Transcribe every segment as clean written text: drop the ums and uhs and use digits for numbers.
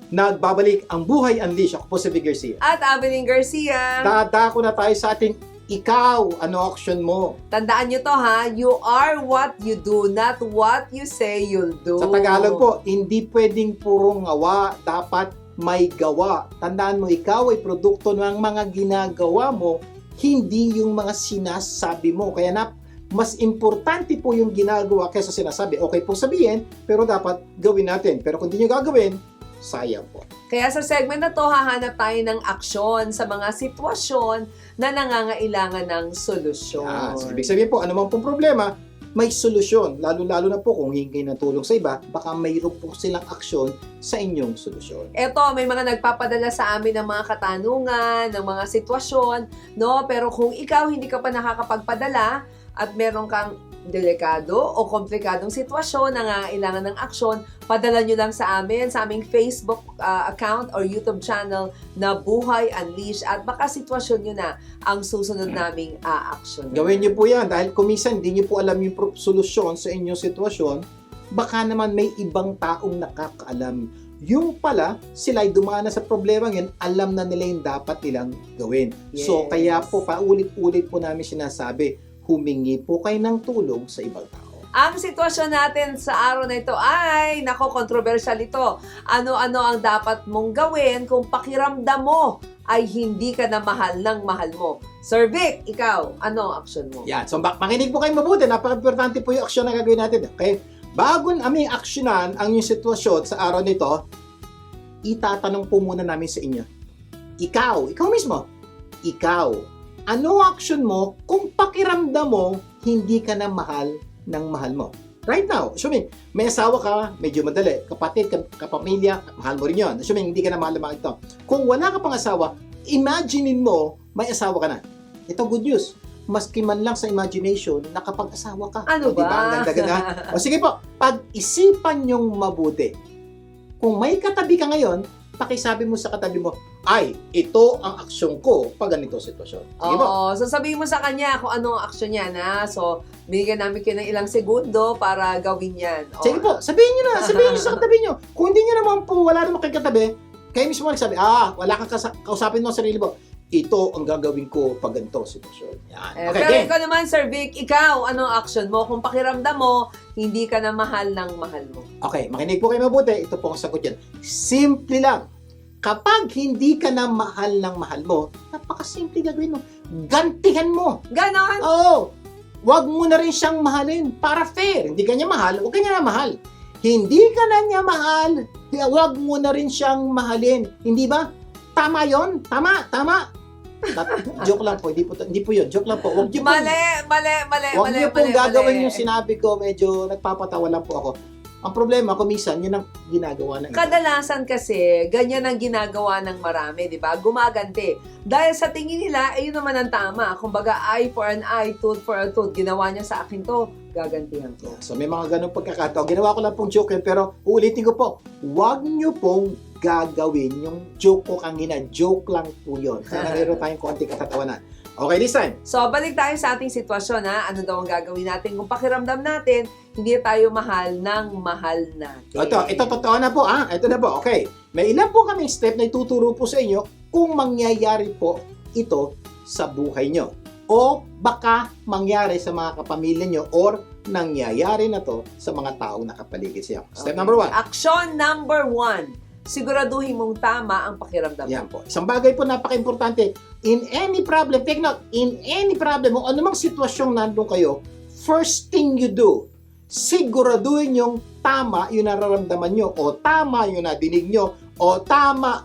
Nagbabalik ang Buhay Unleash. Ako po si Vic Garcia. At Abeling Garcia. Dadako na tayo sa ating ikaw, ano action mo? Tandaan nyo to ha, you are what you do, not what you say you'll do. Sa Tagalog po, hindi pwedeng purong ngawa, dapat may gawa. Tandaan mo, ikaw ay produkto ng mga ginagawa mo, hindi yung mga sinasabi mo. Kaya mas importante po yung ginagawa kaysa sinasabi. Okay po sabihin, pero dapat gawin natin. Pero kung hindi nyo gagawin, sayang po. Kaya sa segment na to, hahanap tayo ng aksyon sa mga sitwasyon na nangangailangan ng solusyon. So, ibig sabihin po, ano man pong problema, may solusyon. Lalo-lalo na po kung hingi ng tulong sa iba, baka mayroon po silang aksyon sa inyong solusyon. Eto, may mga nagpapadala sa amin ng mga katanungan, ng mga sitwasyon, no? Pero kung ikaw hindi ka pa nakakapagpadala at meron kang delikado o komplikadong sitwasyon na nangangailangan ng aksyon, padala nyo lang sa amin, sa aming Facebook account or YouTube channel na Buhay Unleash at baka sitwasyon nyo na ang susunod naming aksyon. Gawin niyo po yan dahil kung minsan hindi niyo po alam yung solusyon sa inyong sitwasyon, baka naman may ibang taong nakakaalam. Yung pala, sila ay dumaan na sa problema ngayon, alam na nila yung dapat nilang gawin. Yes. So, kaya po, paulit-ulit po namin sinasabi, humingi po kayo ng tulong sa ibang tao. Ang sitwasyon natin sa araw na ito ay, nako, controversial ito. Ano-ano ang dapat mong gawin kung pakiramdam mo ay hindi ka na mahal ng mahal mo? Sir Vic, ikaw, ano ang action mo? Yan. So, makinig po kayo mabuti. Napaka-importante po yung aksyon na gagawin natin. Okay? Bago namin aksyonan ang yung sitwasyon sa araw nito, itatanong po muna namin sa inyo. Ikaw mismo, ano action mo kung pakiramdam mo hindi ka na mahal ng mahal mo? Right now, assuming may asawa ka, medyo madali. Kapatid, kapamilya, mahal mo rin yun. Assuming hindi ka na mahal ng mahal ito. Kung wala ka pang asawa, imaginein mo may asawa ka na. Ito good news. Maski man lang sa imagination, nakapag-asawa ka. Ano Diba? Ang ba? ganda-ganda. O sige po, pag-isipan nyong mabuti. Kung may katabi ka ngayon, pakisabi mo sa katabi mo, ay, ito ang aksyon ko pag ganito sitwasyon. Sige po. Oo, so sabihin mo sa kanya kung ano ang aksyon niya na. So, bigyan namin kayo ng ilang segundo para gawin yan. O, Sige po, sabihin nyo sa katabi nyo. Kung hindi nyo naman po, wala naman kayo katabi, kayo mismo nagsabi, wala kang kausapin mo ang sarili mo. Ito ang gagawin ko pag ganito sitwasyon. Yan. Okay, pero game. ikaw naman, Sir Vic, ikaw, ano ang action mo? Kung pakiramdam mo, hindi ka na mahal ng mahal mo. Okay, makinig po kayo mabuti. Ito po ang sagot yan. Simple lang. Kapag hindi ka na mahal ng mahal mo, napakasimple gagawin mo. Gantihan mo. Ganon? Oo. Huwag mo na rin siyang mahalin para fair. Hindi ka niya mahal, huwag ka niya na mahal. Hindi ka na niya mahal, huwag mo na rin siyang mahalin. Hindi ba? Tama yon? Tama. Joke lang po, hindi po yun. Joke lang po. Huwag niyo pong, huwag niyo pong gagawin yung sinabi ko. Medyo nagpapatawa lang po ako. Ang problema, kung minsan, yun ang ginagawa ng iba. Kadalasan kasi, ganyan ang ginagawa ng marami, di ba? Gumaganti. Dahil sa tingin nila, yun naman ang tama. Kumbaga, eye for an eye, tooth for a tooth. Ginawa niya sa akin to, gagantihan ko. So may mga ganong pagkakataon. Ginawa ko lang pong joke yun, pero uulitin ko po, huwag niyo pong gagawin yung joke ko kanina. Joke lang po yun. Kaya meron tayong konting katatawanan. Okay, this time. So, balik tayo sa ating sitwasyon, ha? Ano daw ang gagawin natin kung pakiramdam natin, hindi tayo mahal ng mahal natin. Ito totoo na po, ha? Ito na po, okay. May ilan po kaming step na ituturo po sa inyo kung mangyayari po ito sa buhay nyo. O baka mangyari sa mga kapamilya nyo or nangyayari na to sa mga taong nakapaligid siya. Step number 1. Action number 1. Siguraduhin mong tama ang pakiramdam mo. Yan po. Isang bagay po napaka-importante. In any problem, take note, in any problem, o anumang sitwasyong nandun kayo, first thing you do, siguraduhin yung tama yung nararamdaman nyo, o tama yung nadinig nyo, o tama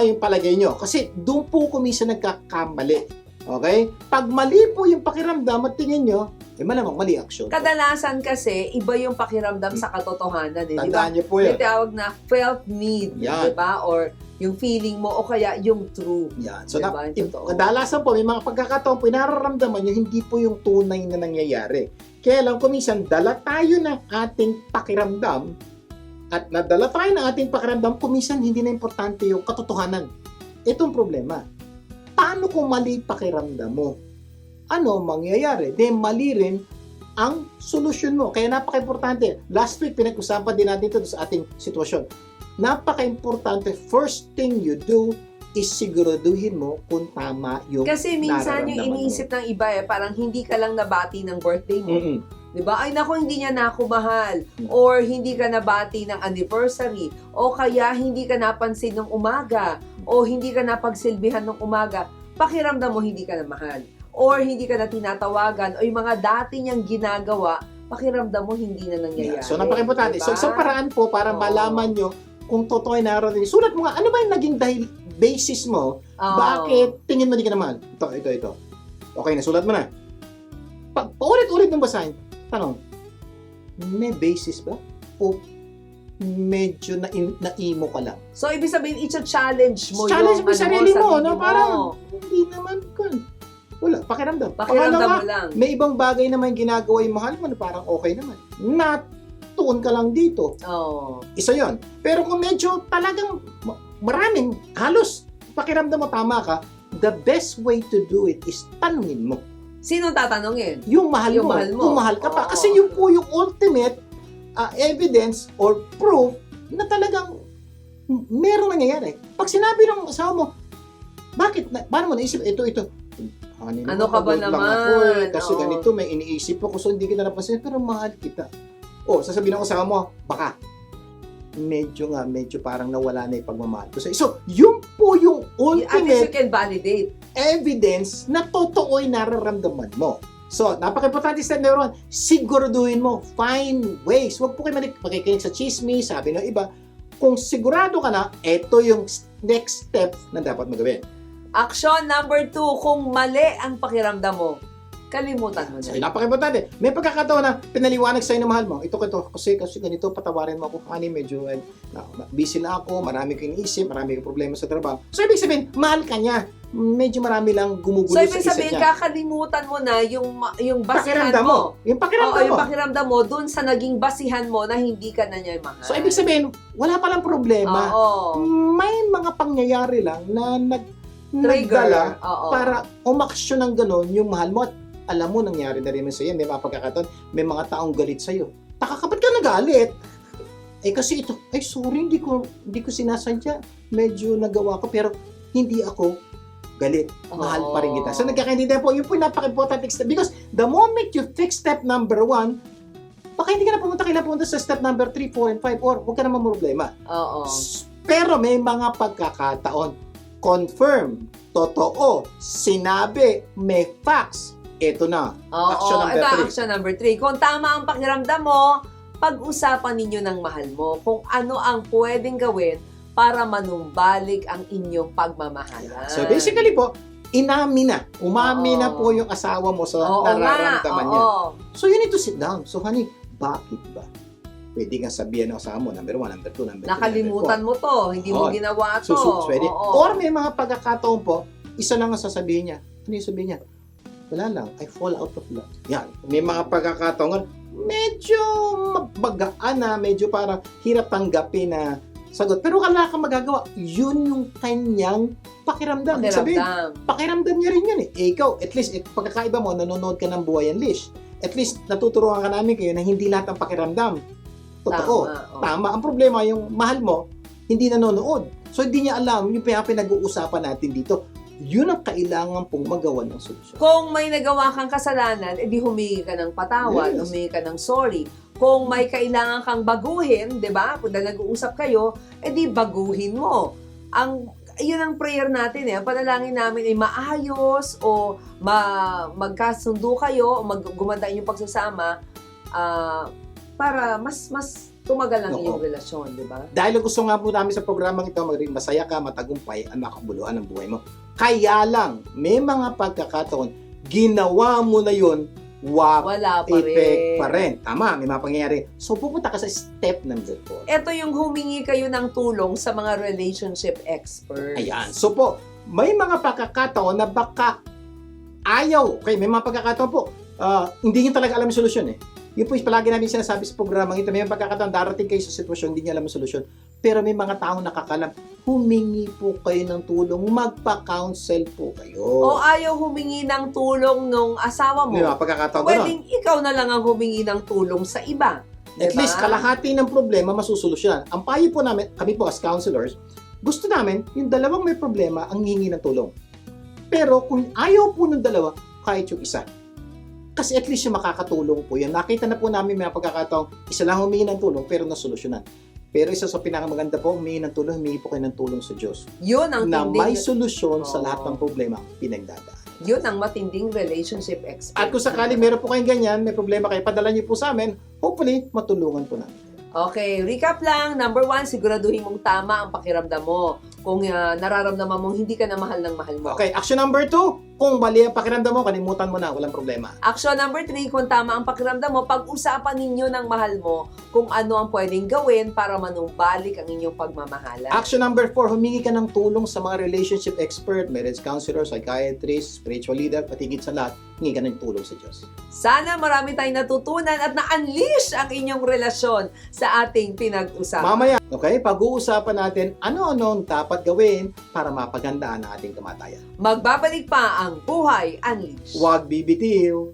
yung palagay nyo. Kasi doon po kuminsan nagkakamali. Okay? Pag mali po yung pakiramdam at tingin nyo, malamang mali action. Kadalasan kasi, iba yung pakiramdam sa katotohanan. Eh, di ba? Tandaan nyo po yun. May tawag na felt need, Yan. di ba? Or yung feeling mo, o kaya yung true. Yan. So, Diba? Yung totoo. kadalasan po, may mga pagkakataon po, nararamdaman nyo, hindi po yung tunay na nangyayari. Kaya lang, kuminsan, dala tayo ng ating pakiramdam, at nadala tayo ng ating pakiramdam, kuminsan, hindi na importante yung katotohanan. Itong problema. Paano kung mali pakiramdam mo? Ano mangyayari? Then, mali rin ang solusyon mo. Kaya napaka-importante. Last week, pinag-usapan din natin ito sa ating sitwasyon. napaka-importante, first thing you do is siguraduhin mo kung tama yung Kasi minsan yung nararamdaman mo. iniisip ng iba parang hindi ka lang nabati ng birthday mo. Mm-mm. 'Di ba? Ay nako, hindi niya na ako mahal. Mm. Or hindi ka nabati ng anniversary. O kaya hindi ka napansin ng umaga. O hindi ka napagsilbihan ng umaga. Pakiramdam mo hindi ka na mahal. Or hindi ka na tinatawagan. O yung mga dati niyang ginagawa, pakiramdam mo hindi na nangyayari. Yeah. So, napaka-importante. So, Diba? isang paraan po para Oo. malaman nyo kung totoo ay nararamdaman. Sulat mo nga, ano ba yung naging basis mo? Oo. Bakit tingin mo di ka naman? Ito. Okay, nasulat mo na. Paulit-ulit mong basahin. Tanong, may basis ba? O medyo na-imo ka lang? So, ibig sabihin, i-challenge mo Challenge yung mo yung sarili mo, sarili no? Parang, hindi naman kun. Wala, pakiramdam. Pakiramdam Pangalawa, mo lang. may ibang bagay naman ginagawa yung mahal mo na parang okay naman. Natuon ka lang dito. Oo. Isa yon. Pero kung medyo talagang maraming, halos pakiramdam mo tama ka, the best way to do it is tanungin mo. Sinong tatanungin? Yung mahal Yung mo. mahal mo. Kung mahal ka pa. Oo. Kasi yun po yung ultimate evidence or proof na talagang meron nangyayari. Pag sinabi ng asawa mo, bakit? Paano mo naisip? Ito. Honey, Ano ka ba napagod lang naman? ako eh. Kasi Oo. ganito, may iniisip ako. So, hindi kita napansin. Pero mahal kita. Sasabihin ng asawa mo, baka. Medyo parang nawala na yung pagmamahal ko sa'yo. So, yun po yung At least ultimate you can validate. evidence na totoo'y nararamdaman mo. So, napaka-importante step number 1, siguraduhin mo, find ways. Huwag po kayo makikinig sa chismis, sabi ng iba. Kung sigurado ka na, ito yung next step na dapat magawin. Action number 2, kung mali ang pakiramdam mo, kalimutan mo So, na. napaka-importante. May pagkakataon na pinaliwanag sa'yo ng mahal mo. Ito, kasi ganito, patawarin mo ako. Honey, medyo busy na ako, marami kong iniisip, marami kong problema sa trabaho. So, ibig sabihin, mahal ka niya. Medyo marami lang gumugulo So, sa ibig isip sabihin, niya. kakalimutan mo na yung basihan Pakiramdam mo. mo. Yung Oo, pakiramdam mo. yung pakiramdam mo dun sa naging basihan mo na hindi ka na niya mahal. So, ibig sabihin, wala palang problema. Oo. May mga pangyayari lang na Trigger. nagdala Oo. para umaksyon ng gano'n yung mahal mo at alam mo, nangyari na rin sa iyo. May mga pagkakataon, may mga taong galit sa iyo. Taka ka, ba't ka nagalit? Kasi ito, sorry, hindi ko sinasadya. Medyo nagawa ko, pero hindi ako galit. Mahal pa rin kita. So, nagkakaintindihan po, yun po yung napaka-important step. Because the moment you fix step number 1, baka hindi ka na pumunta sa step number 3, 4, and 5, or huwag ka naman problema. Oo. Pero may mga pagkakataon, confirm, totoo, sinabi, may facts. Ito na. Action number 3. Action number 3. Kung tama ang pakiramdam mo, pag-usapan ninyo ng mahal mo kung ano ang pwedeng gawin para manumbalik ang inyong pagmamahalan. So basically po, umamin na Oo. po yung asawa mo sa Oo nararamdaman niya. Oo. So you need to sit down. So honey, bakit ba? Pwede nga sabihin ng asawa mo, number 1, number 2, number 3, Nakalimutan mo to. Hindi mo Oo. ginawa to. Pwede. Oo. Or may mga pagkakataon po, isa lang ang sasabihin niya. Ano yung sabihin niya? Wala lang, I fall out of love. Yan. May mga pagkakataon, medyo mabagaan na, medyo parang hirap tanggapin na sagot. Pero wala kang magagawa. Yun yung kanyang pakiramdam. Ibig sabihin, pakiramdam niya rin yun eh. Ikaw, at least, pagkakaiba mo, nanonood ka ng Buhay Unleashed. At least, natuturuan ka namin kayo na hindi lahat ng pakiramdam. Totoo. Tama. Ang problema, yung mahal mo, hindi nanonood. So, hindi niya alam yung pinag-uusapan natin dito. Yun ang kailangan pong magawa ng solusyon. Kung may nagawa kang kasalanan, edi humingi ka ng patawad, Yes. humingi ka ng sorry. Kung may kailangan kang baguhin, 'di ba? Kung nag-uusap kayo, edi baguhin mo. Yun ang prayer natin eh. Ang panalangin namin ay maayos o magkasundo kayo o gumanda inyong pagsasama para mas tumagal ang Oo. inyong relasyon, di ba? Dahil gusto nga po namin sa programang ito, maging masaya ka, matagumpay, ang makabuluhan ng buhay mo. Kaya lang, may mga pagkakataon, ginawa mo na yun, Wala pa effect pa rin. rin. Tama, may mga pangyayari. So, pupunta ka sa step number 4. Ito yung humingi kayo ng tulong sa mga relationship experts. Ayan. So po, may mga pagkakataon na baka ayaw. Okay, may mga pagkakataon po, hindi niyo talaga alam yung solusyon eh. Yun po yung palagi namin sinasabi sa programang ito. May mga pagkakataon, darating kayo sa sitwasyon, hindi niyo alam yung solusyon. Pero may mga taong nakakalam. Humingi po kayo ng tulong, magpa-counsel po kayo. O ayaw humingi ng tulong nung asawa mo, May mga pagkakataon gano'n. pwedeng ikaw na lang ang humingi ng tulong sa iba. At Diba? least kalahati ng problema masusolusyonan. Ang payo po namin, kami po as counselors, gusto namin yung dalawang may problema ang hihingi ng tulong. Pero kung ayaw po ng dalawa, kahit yung isa. Kasi at least yung makakatulong po yan. Nakita na po namin may pagkakataong isa lang humingi ng tulong pero nasolusyonan. Pero isa sa pinakamaganda po, humingi ng tulong, humingi po kayo ng tulong sa Diyos. Yun ang Na may tinding, solusyon sa Oo. lahat ng problema pinagdadaan. yun ang matinding relationship expert. At kung sakali meron po kayong ganyan, may problema kayo, padala niyo po sa amin, hopefully matulungan po namin. Okay, recap lang. Number 1, siguraduhin mong tama ang pakiramdam mo. Kung nararamdaman mong hindi ka na mahal ng mahal mo. Okay, action number 2, kung mali ang pakiramdam mo, kalimutan mo na, walang problema. Action number 3, kung tama ang pakiramdam mo, pag-usapan ninyo ng mahal mo kung ano ang pwedeng gawin para manumbalik ang inyong pagmamahala. Action number 4, humingi ka ng tulong sa mga relationship expert, marriage counselor, psychiatrist, spiritual leader, patigit sa lahat, humingi ka ng tulong sa Diyos. Sana marami tayong natutunan at na-unleash ang inyong relasyon sa ating pinag-usapan. Mamaya, okay, pag-uusapan natin ano-ano ang dapat gawin para mapagandaan ang ating kamatayan. Magbabalik pa ang Buhay Unleash. Huwag bibitiw!